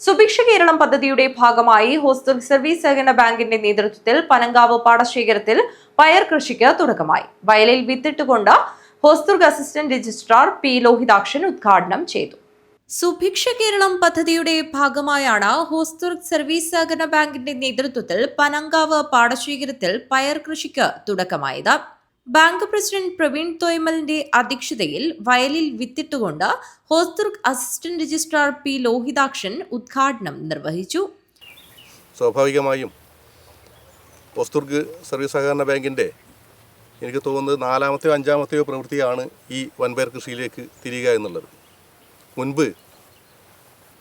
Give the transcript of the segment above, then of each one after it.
സുഭിക്ഷ കേരളം പദ്ധതിയുടെ ഭാഗമായി hostel service സഹകരണ ബാങ്കിന്റെ നേതൃത്വത്തിൽ പനങ്കാവ് പാടശേഖരത്തിൽ പയർ കൃഷിക്ക് തുടക്കമായി. വയലിൽ വിത്തിട്ടുകൊണ്ട് Hosdurg assistant registrar P Lohithakshan ഉദ്ഘാടനം ചെയ്തു. സുഭിക്ഷ കേരളം പദ്ധതിയുടെ ഭാഗമായാണ് ഹോസ്തുർഗ് സർവീസ് സഹകരണ ബാങ്കിന്റെ നേതൃത്വത്തിൽ പനങ്കാവ് പാടശേഖരത്തിൽ പയർ കൃഷിക്ക് തുടക്കമായത്. ബാങ്ക് പ്രസിഡന്റ് പ്രവീൺ തോയമലിന്റെ അധ്യക്ഷതയിൽ വയലിൽ വിത്തിട്ടുകൊണ്ട് Hosdurg assistant registrar P Lohithakshan ഉദ്ഘാടനം നിർവഹിച്ചു. സ്വാഭാവികമായും ഹോസ്തുർഗ് സർവീസ് സഹകരണ ബാങ്കിൻ്റെ എനിക്ക് തോന്നുന്നത് 4-ാമത്തെയോ 5-ാമത്തെയോ പ്രവൃത്തിയാണ് ഈ വൻപയർ കൃഷിയിലേക്ക് തിരിയുക എന്നുള്ളത്. മുൻപ്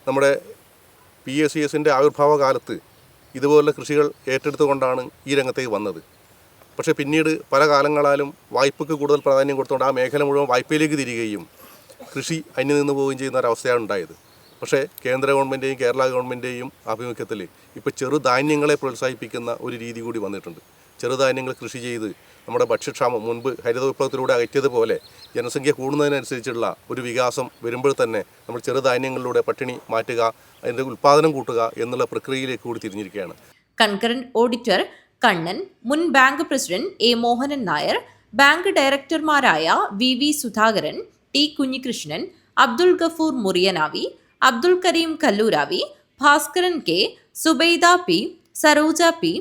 നമ്മുടെ PSCSന്റെ ആവിർഭാവ കാലത്ത് ഇതുപോലുള്ള കൃഷികൾ ഏറ്റെടുത്തുകൊണ്ടാണ് ഈ രംഗത്തേക്ക് വന്നത്. പക്ഷേ പിന്നീട് പല കാലങ്ങളാലും വായ്പയ്ക്ക് കൂടുതൽ പ്രാധാന്യം കൊടുത്തുകൊണ്ട് ആ മേഖല മുഴുവൻ വായ്പയിലേക്ക് തിരികുകയും കൃഷി അന്യം നിന്ന് പോവുകയും ചെയ്യുന്ന ഒരവസ്ഥയാണ് ഉണ്ടായത്. പക്ഷേ കേന്ദ്ര ഗവൺമെൻറ്റെയും കേരള ഗവൺമെൻറ്റെയും ആഭിമുഖ്യത്തിൽ ഇപ്പോൾ ചെറുധാന്യങ്ങളെ പ്രോത്സാഹിപ്പിക്കുന്ന ഒരു രീതി കൂടി വന്നിട്ടുണ്ട്. ചെറുധാന്യങ്ങൾ കൃഷി ചെയ്ത് നമ്മുടെ ഭക്ഷ്യക്ഷാമം മുൻപ് ഹരിത വിപ്ലവത്തിലൂടെ അകറ്റിയതുപോലെ ജനസംഖ്യ കൂടുന്നതിനനുസരിച്ചുള്ള ഒരു വികാസം വരുമ്പോൾ തന്നെ നമ്മൾ ചെറുധാന്യങ്ങളിലൂടെ പട്ടിണി മാറ്റുക, അതിൻ്റെ ഉൽപ്പാദനം കൂട്ടുക എന്നുള്ള പ്രക്രിയയിലേക്ക് കൂടി തിരിഞ്ഞിരിക്കുകയാണ്. കൺകറന്റ് ഓഡിറ്റർ കണ്ണൻ, മുൻ bank president A. Mohanan Nair, bank ഡയറക്ടർമാരായ VV Sudhakaran, T. Kunhikrishnan, Abdul Gafoor Muriyanavi, Abdul Kareem Kalluravi, Bhaskaran K, Zubaida P, Saroja P,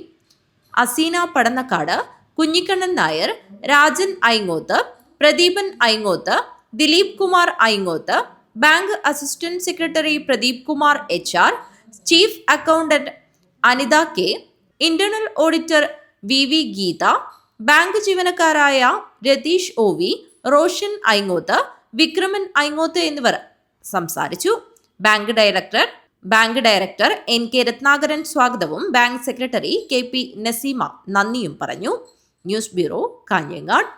Aseena Padannakkad, Kunhikannan Nair, Rajan Aingoth, Pradeepan Aingoth, Dileep Kumar Aingoth, bank assistant secretary Pradeep Kumar HR, chief accountant Anitha K, internal auditor VV Geetha, bank ജീവനക്കാരായ രതീഷ് OV, റോഷൻ ഐങ്ങോത്ത്, വിക്രമൻ ഐങ്ങോത്ത് എന്നിവർ സംസാരിച്ചു. ബാങ്ക് ഡയറക്ടർ NK രത്നാകരൻ സ്വാഗതവും ബാങ്ക് സെക്രട്ടറി KP നസീമ നന്ദിയും പറഞ്ഞു. News bureau, Kanhangad.